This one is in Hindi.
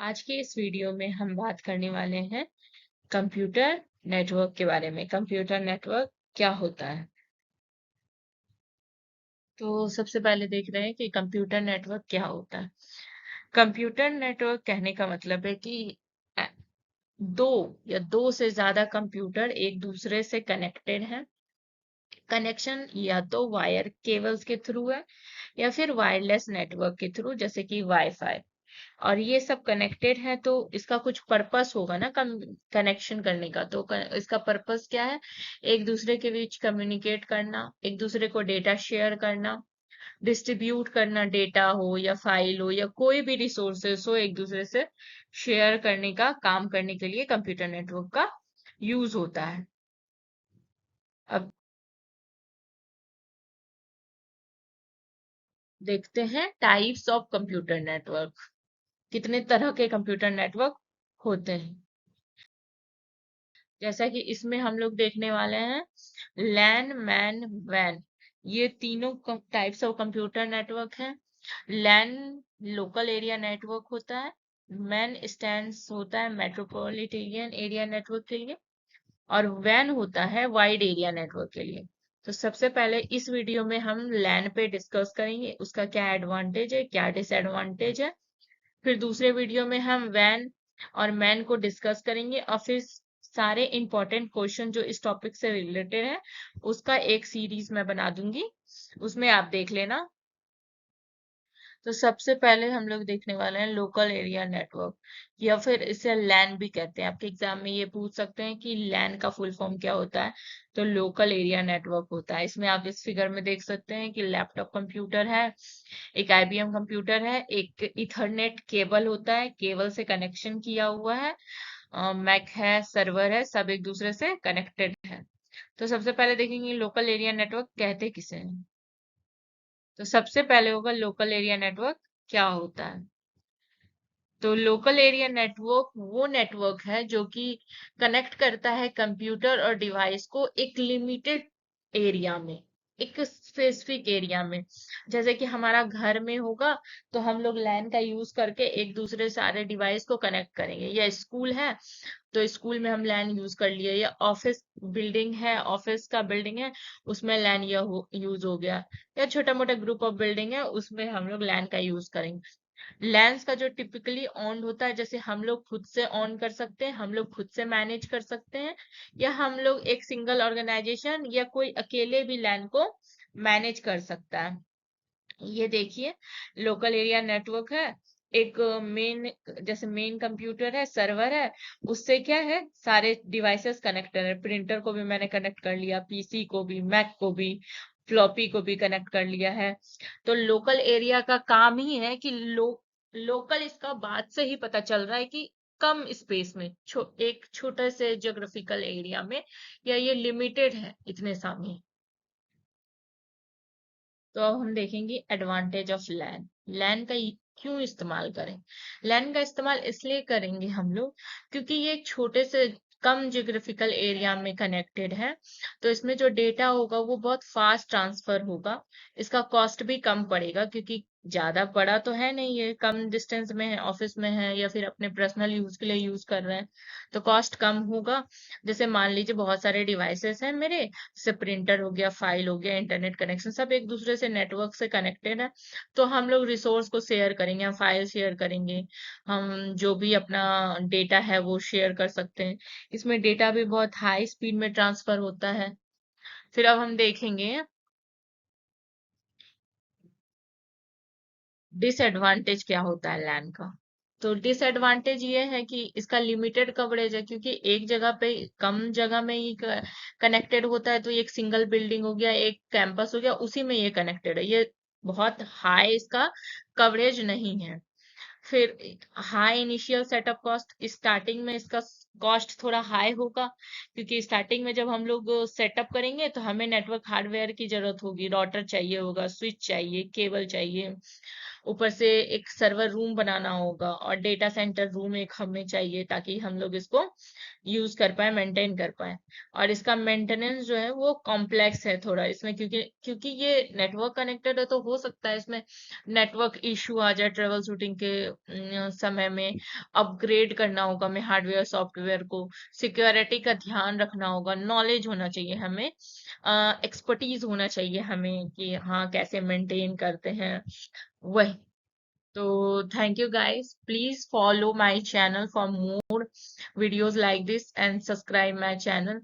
आज के इस वीडियो में हम बात करने वाले हैं कंप्यूटर नेटवर्क के बारे में। कंप्यूटर नेटवर्क क्या होता है? तो सबसे पहले देख रहे हैं कि कंप्यूटर नेटवर्क क्या होता है। कंप्यूटर नेटवर्क कहने का मतलब है कि अ, दो या दो से ज्यादा कंप्यूटर एक दूसरे से कनेक्टेड हैं। कनेक्शन या तो वायर केबल्स के थ्रू है या फिर वायरलेस नेटवर्क के थ्रू, जैसे कि वाईफाई। और ये सब कनेक्टेड है तो इसका कुछ पर्पस होगा ना कनेक्शन करने का। तो इसका पर्पस क्या है? एक दूसरे के बीच कम्युनिकेट करना, एक दूसरे को डेटा शेयर करना, डिस्ट्रीब्यूट करना, डेटा हो या फाइल हो या कोई भी रिसोर्सेस हो, एक दूसरे से शेयर करने का काम करने के लिए कंप्यूटर नेटवर्क का यूज होता है। अब देखते हैं टाइप्स ऑफ कंप्यूटर नेटवर्क। कितने तरह के कंप्यूटर नेटवर्क होते हैं। जैसा कि इसमें हम लोग देखने वाले हैं लैन, मैन, वैन। ये तीनों टाइप्स ऑफ कंप्यूटर नेटवर्क हैं। लैन लोकल एरिया नेटवर्क होता है। मैन स्टैंड्स होता है मेट्रोपॉलिटन एरिया नेटवर्क के लिए। और वैन होता है वाइड एरिया नेटवर्क के लिए। तो सबसे पहले इस वीडियो में हम लैन पे डिस्कस करेंगे, उसका क्या एडवांटेज है, क्या डिसएडवांटेज है। फिर दूसरे वीडियो में हम वैन और मैन को डिस्कस करेंगे और फिर सारे इंपॉर्टेंट क्वेश्चन जो इस टॉपिक से रिलेटेड है उसका एक सीरीज मैं बना दूंगी, उसमें आप देख लेना। तो सबसे पहले हम लोग देखने वाले हैं लोकल एरिया नेटवर्क, या फिर इसे लैन भी कहते हैं। आपके एग्जाम में ये पूछ सकते हैं कि लैन का फुल फॉर्म क्या होता है। तो लोकल एरिया नेटवर्क होता है। इसमें आप इस फिगर में देख सकते हैं कि लैपटॉप कंप्यूटर है, एक आईबीएम कंप्यूटर है, एक इथरनेट केबल होता है, केबल से कनेक्शन किया हुआ है, मैक है, सर्वर है, सब एक दूसरे से कनेक्टेड है। तो सबसे पहले देखेंगे लोकल एरिया नेटवर्क कहते किसे हैं। तो सबसे पहले होगा लोकल एरिया नेटवर्क क्या होता है। तो लोकल एरिया नेटवर्क वो नेटवर्क है जो कि कनेक्ट करता है कंप्यूटर और डिवाइस को एक लिमिटेड एरिया में, एक स्पेसिफिक एरिया में। जैसे कि हमारा घर में होगा तो हम लोग लैन का यूज करके एक दूसरे सारे डिवाइस को कनेक्ट करेंगे, या स्कूल है तो स्कूल में हम लैन यूज कर लिए, या ऑफिस बिल्डिंग है, ऑफिस का बिल्डिंग है उसमें लैन यूज हो गया, या छोटा मोटा ग्रुप ऑफ बिल्डिंग है उसमें हम लोग लैन का यूज करेंगे। लेंस का जो टिपिकली ऑन होता है, जैसे हम लोग खुद से ऑन कर सकते हैं, हम लोग खुद से मैनेज कर सकते हैं, या हम लोग एक सिंगल ऑर्गेनाइजेशन या कोई अकेले भी लैन को मैनेज कर सकता है। ये देखिए लोकल एरिया नेटवर्क है। एक मेन, जैसे मेन कंप्यूटर है, सर्वर है, उससे क्या है सारे डिवाइसेस कनेक्टेड है। प्रिंटर को भी मैंने कनेक्ट कर लिया, पीसी को भी, मैक को भी, फ्लॉपी को भी कनेक्ट कर लिया है। तो लोकल एरिया का काम ही है कि लोकल, इसका बात से ही पता चल रहा है कि कम स्पेस में, एक छोटे से ज्योग्राफिकल एरिया में, या ये लिमिटेड है इतने सामने। तो अब हम देखेंगे एडवांटेज ऑफ लैन। लैन का क्यों इस्तेमाल करें। लैन का इस्तेमाल इसलिए करेंगे हम लोग क्योंकि ये एक छोटे से कम ज्योग्राफिकल एरिया में कनेक्टेड है। तो इसमें जो डेटा होगा वो बहुत फास्ट ट्रांसफर होगा। इसका कॉस्ट भी कम पड़ेगा क्योंकि ज्यादा बड़ा तो है नहीं, ये कम डिस्टेंस में है, ऑफिस में है या फिर अपने पर्सनल यूज के लिए यूज कर रहे हैं, तो कॉस्ट कम होगा। जैसे मान लीजिए बहुत सारे डिवाइसेस हैं मेरे, जैसे प्रिंटर हो गया, फाइल हो गया, इंटरनेट कनेक्शन, सब एक दूसरे से नेटवर्क से कनेक्टेड है। तो हम लोग रिसोर्स को शेयर करेंगे, हम फाइल शेयर करेंगे, हम जो भी अपना डेटा है वो शेयर कर सकते हैं। इसमें डेटा भी बहुत हाई स्पीड में ट्रांसफर होता है। फिर अब हम देखेंगे डिसएडवांटेज क्या होता है लैन का। तो डिसएडवांटेज ये है कि इसका लिमिटेड कवरेज है, क्योंकि एक जगह पे, कम जगह में ही कनेक्टेड होता है। तो ये एक सिंगल बिल्डिंग हो गया, एक कैंपस हो गया, उसी में ये कनेक्टेड है। ये बहुत हाई इसका कवरेज नहीं है। फिर high initial setup cost, starting में इसका कॉस्ट थोड़ा हाई होगा, क्योंकि स्टार्टिंग में जब हम लोग सेटअप करेंगे तो हमें नेटवर्क हार्डवेयर की जरूरत होगी, राउटर चाहिए होगा, स्विच चाहिए, केबल चाहिए, ऊपर से एक सर्वर रूम बनाना होगा और डेटा सेंटर रूम एक हमें चाहिए ताकि हम लोग इसको यूज कर पाए, मेंटेन कर पाए। और इसका मेंटेनेंस जो है वो कॉम्प्लेक्स है थोड़ा इसमें, क्योंकि क्योंकि ये नेटवर्क कनेक्टेड है तो हो सकता है इसमें नेटवर्क इशू आ जाए ट्रेबल शूटिंग के समय में। अपग्रेड करना होगा हमें हार्डवेयर सॉफ्टवेयर को, सिक्योरिटी का ध्यान रखना होगा, नॉलेज होना चाहिए हमें, एक्सपर्टीज होना चाहिए हमें कि हाँ कैसे मेंटेन करते हैं वही। तो thank you guys, please follow my channel for more videos like this and subscribe my channel.